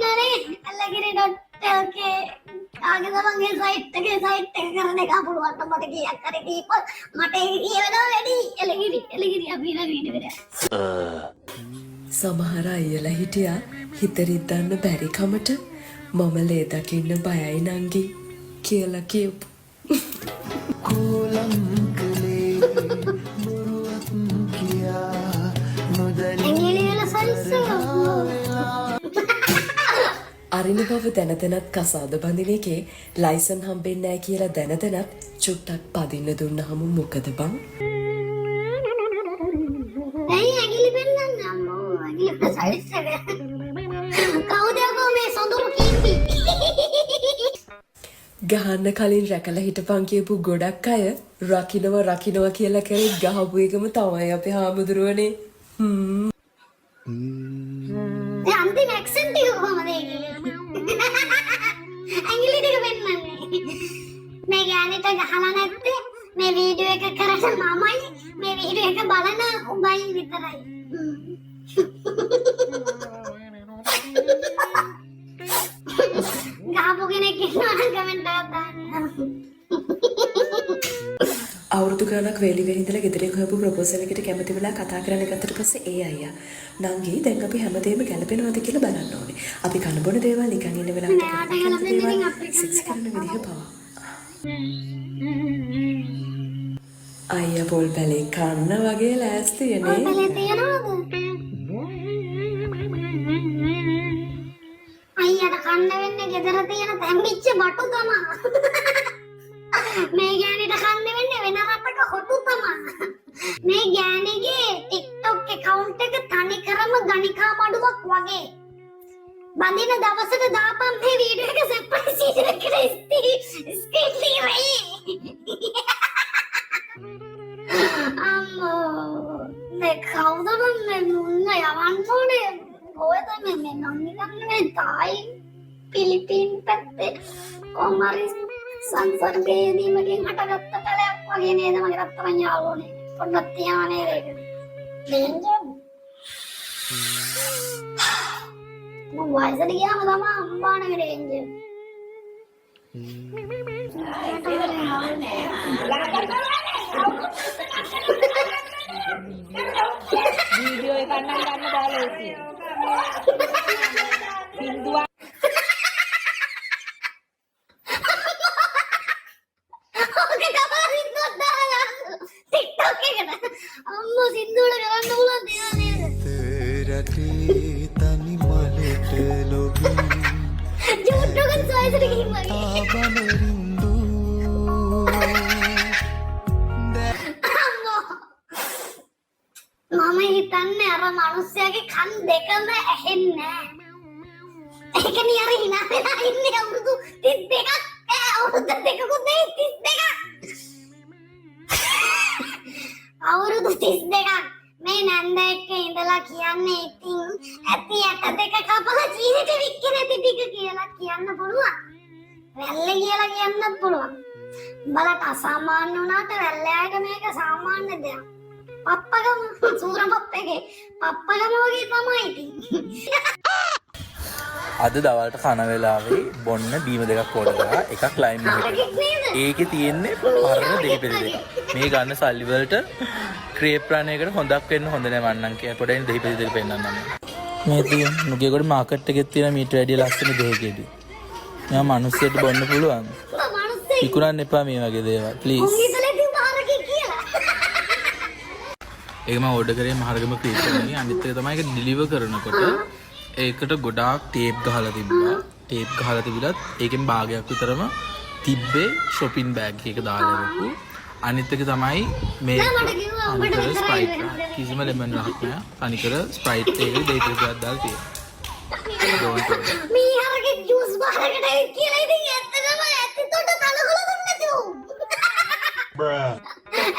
ඉන්නනේ allagiri.lk ආගේ තමන්ගේ site එකේ කරන එක පුළුවන් නම් මට කීයක් හරි දීපන් මට ඒක කියවෙනවා වැඩි allagiri අපි ඊළඟ වීඩියෝ එකට සමහර අයියලා හිටියා හිත රිද්දන්න බැරි කමට මම ලේ දකින්න බයයි නංගි කියලා කියපු අරින බව දැන දැනත් කසාද බඳින එකේ ලයිසන් හම්බෙන්නේ නැහැ කියලා දැන දැනත් චුට්ටක් පදින්න දුන්නහම මොකද බං? ඇයි ඇඟිලි පෙන්නන්න අම්මෝ ඇඟිලි සයිස් එක කවුද මේ සොඳුරු කීපි ගහන්න කලින් රැකලා හිටපන් කියපු ගොඩක් අය රකින්නවා කියලා කරේ ගහපු එකම තමයි අපේ හාමුදුරුවනේ. ඒ අන්තිම ඇක්සන්ට් එක කොහමද ඒකේ? ඇඟිලි දෙක පෙන්නන්නේ. මේ ගෑනිට ගහලා නැත්තේ මේ වීඩියෝ එක කරලා මමයි මේ වීඩියෝ එක බලන උඹයි විතරයි. ගහපු කෙනෙක් ඉන්නවා නම් කමෙන්ට් එකක් දාන්න. අවුරුදු ගානක් වේලිවේ ඉඳලා ගෙදරින් හොයපු ප්‍රොපෝසල් එකට කැමති වෙලා කතා කරන්න ගත්තට පස්සේ ඒ අයියා නංගි දැන් අපි හැමදේම ගැලපෙනවද කියලා බලන්න ඕනේ. අපි කන බොන දේවල් නිකන් ඉන්න වෙලාවට සෙක්ස් කරන විදිහ පවා. අයියා පොල් පැලේ කන්න වගේ ලෑස්තියනේ. පොල් පැලේ තියනවද? අයියාට කන්න වෙන්නේ ගෙදර තියෙන තැම්බිච්ච බටු තමයි. මේ ගෑනිට කන්න වෙන්නේ වෙන රටක හොටු තමයි. මේ ගෑණිගේ TikTok account එක තනිකරම ගණිකා මඩුවක් වගේ. බඳින දවසට දාපම් මේ වීඩියෝ එක සර්ප්‍රයිස් වීඩියෝ එකට ස්ටේට්ලි වෙයි. අම්මෝ මේ කවුද මේ මුන්න යවන්න ඕනේ. ඔය තමයි මේ නංගිගන්නේ තායි පිලිපින් පැත්තේ කොමාරි සංසර්ගයේදී මගෙන් හටගත්ත කලයක් වගේ නේද මගේ රත්තරන් යාළුවනේ. පොඩ්ඩක් තියානේ ඒක. දෙන්ජම්. මම වයසට ගියාම තමයි අම්බානගේ දෙන්ජම්. වීඩියෝ එක ගන්න දාලා ඉතින්. අම්මෝ සින්දුවල ගවන්න පුළුවන් දේවල් නේද? රටේ තනි මලට ලොබින් ජෝට්ටෝගන් සයිසට ගිහින් වගේ. අම්මෝ මම හිතන්නේ අර මිනිස්සයාගේ කන් දෙකම ඇහෙන්නේ නැහැ. ඒක නියර hina වෙලා ඉන්නේ අවුරුදු 32ක් අවුරුදු දෙකකුත් නෙයි 32ක්. අවුරුදු 32ක් මේ නන්ද එක්ක ඉඳලා කියන්නේ ඉතින් ඇති 62 කපලා ජීවිත වික්ක නැති ටික කියලා කියන්න පුළුවන්. වැල්ලේ කියලා කියන්නත් පුළුවන්. බලට අසාමාන්‍ය වුණාට වැල්ලෑට මේක සාමාන්‍ය දෙයක්. පප්පගම සූරපප්පගේ පප්පගම වගේ තමයි ඉතින්. අද දවල්ට කන වෙලාවේ බොන්න බීම දෙකක් ඕඩර් කරා. එකක් ලයිම් එකක්. ඒකේ තියෙන්නේ පරණ දෙහිපිලි දෙක. මේ ගන්න සල්ලි වලට ක්‍රේප් රන් එකකට හොඳක් වෙන්න හොඳ නෑ මන්නම් කියන පොඩ්ඩක් දෙහිපිලි දෙක පෙන්නන්නම්. මේ තියෙන නුගේගොඩ මාකට් එකේ තියෙන මීට වැඩිය ලස්සන දෙහිකෙඩි. මම මිනිස්සුන්ට බොන්න පුළුවන්. විකුණන්න එපා මේ වගේ දේවල් ප්ලීස්. ඒක මම ඕඩර් කරේ මහරගම ක්‍රීප් එකේ. අනිත් එක තමයි ඒක ඩිලිවර් කරනකොට ඒකට ගොඩාක් ටේප් ගහලා තිබ්බා. ටේප් ගහලා තිබිලත් ඒකෙන් භාගයක් විතරම තිබ්බේ shopping bag එක දාලා ඉරපු. අනිත් එක තමයි මේ අනිකර ස්ප්‍රයිට් කිසිම ලෙමන් රහක් නෑ. අනිකර ස්ප්‍රයිට් එකේ දෙකක් දාලා තියෙනවා. මේ හරගේ ජූස් බාරකට කියලා ඉතින් ඇත්තටම ඇත්තට තනකොළ දුන්නේ තු.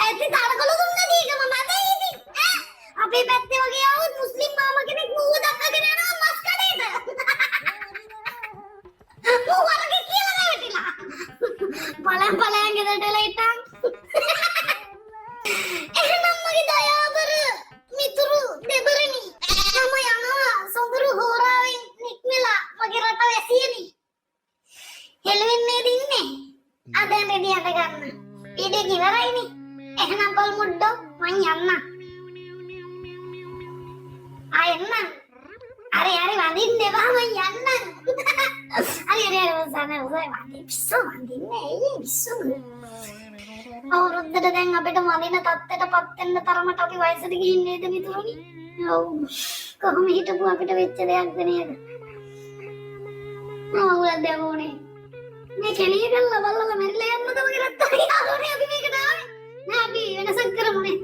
ඇත්තට තනකොළ දුන්නේ නේද මම අතේ ඉතින්. අපේ පැත්තේ වගේ આવුත් මුස්ලිම් මාමා කෙනෙක් මූව දක්කගෙන යනවා මස් කඩේට. මූව වරගේ කියලා නැවතිලා. බලන් ගෙදරට එලා ඉතින්. එහෙනම් මගේ දයාබර මිතුරු දෙබරණි. මම යනවා සොඳුරු හෝරාවෙන් නික්මලා මගේ එක ඉවරයිනේ. එහෙනම් පොල් මුඩ්ඩෝ මං යන්න. එන්න. හරි වඳින්න එපා මං යන්න. හරි වසන ඔය වඳින්න පිස්සු වඳින්නේ ඇයි පිස්සු. අවුරුද්දට දැන් අපිට වඳින තත්ත්වයටපත් වෙන්න තරමට අපි වයසට ගිහින් නේද මිතුරුනි? ඔව්. කොහොම හිටපු අපිට වෙච්ච දෙයක්ද නේද? අවුරුද්ද දෙවෝනේ. මේ කෙලිය ගල්ලා බලලා මෙරිලා යන්නද මගේ රත්තර යාළුවනේ අපි මේකට ආවේ. නෑ අපි වෙනසක් කරමුනේ.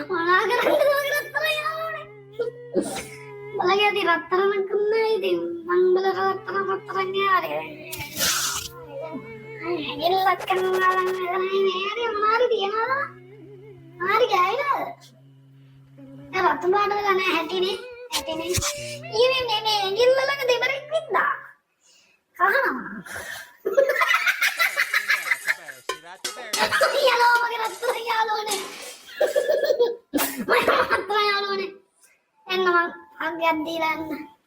මොනවා කරන්නද මගේ රත්තර යාළුවනේ. බලගේ අද රත්තරන් කන්නේ ඉතින් මංගල රත්තරන් යාරේ. එල්ලක් කරනවා නම් නේද මොනාරි තියනවා. මාරි ගෑනද? ඒ රතු පාට ගන්න හැටිනේ. ඊයේ මේ ඇඟිල්ල ළඟ දෙබරක් වින්දා. කහනවා. යාළුවා මගේ රත්තර යාළුවනේ. මම රත්තර යාළුවනේ. එන්න මං අග්ගයක් දීලා යන්න.